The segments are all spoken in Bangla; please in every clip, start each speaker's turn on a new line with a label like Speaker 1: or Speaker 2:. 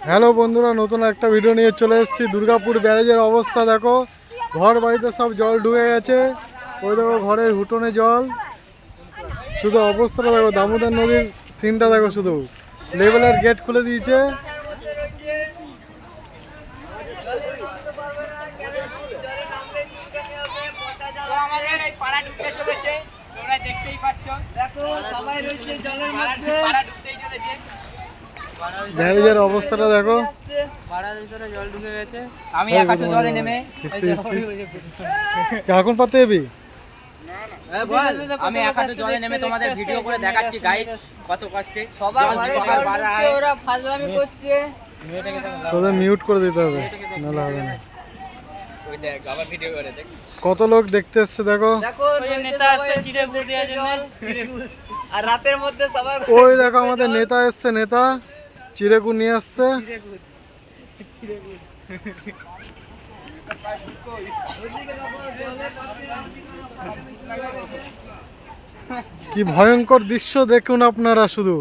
Speaker 1: হ্যালো বন্ধুরা, নতুন একটা ভিডিও নিয়ে চলে এসেছি। দুর্গাপুর ব্যারেজের অবস্থা দেখো, ঘর বাড়িতে সব জল ঢুকে গেছে। ওই দেখো ঘরের হুটনে জল, শুধু অবস্থাটা দেখো। দামোদর নদীর সিনটা দেখো, শুধু লেভেলের গেট খুলে দিয়েছে। ব্যারেজের অবস্থাটা দেখো,
Speaker 2: জল ঢুকে গেছে।
Speaker 3: আমি একাটু জলে নেমে
Speaker 1: এখন পাতে এবি
Speaker 3: আমি একাটু জলে নেমে তোমাদের ভিডিও করে দেখাচ্ছি গাইস, কত কষ্টে
Speaker 2: সবার ঘরে জল ঢুকছে, ওরা ফাজলামি করছে।
Speaker 1: তোদের মিউট করে দিতে হবে, নাহলে হবে না।
Speaker 3: ওই দেখ আবার ভিডিও করে দেখ
Speaker 1: কত লোক দেখতে এসছে দেখো।
Speaker 2: দেখো নেতা আসছে চিড়েগুড় দেওয়ার জন্য, আর রাতের মধ্যে সবার
Speaker 1: ওই দেখো আমাদের নেতা এসছে, নেতা চিড়েকুড় নিয়ে আসছে। কি ভয়ঙ্কর দৃশ্য দেখুন আপনারা, শুধু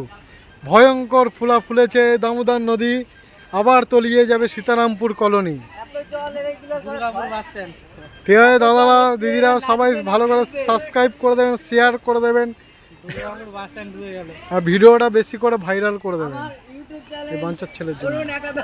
Speaker 1: ভয়ঙ্কর ফুলা ফুলেছে দামোদর নদী। আবার তলিয়ে যাবে Sitarampur colony.
Speaker 2: Durgapur bus stand.
Speaker 1: ঠিক আছে দাদারা দিদিরা, সবাই ভালো করে সাবস্ক্রাইব করে দেবেন, শেয়ার করে দেবেন,
Speaker 2: দুর্গাপুর বাস স্ট্যান্ড ডুবে গেল।
Speaker 1: আর ভিডিওটা বেশি করে ভাইরাল করে দেবেন
Speaker 2: ইউটিউব
Speaker 1: এই বাঞ্চার ছেলের জন্য।
Speaker 2: চ্যানেল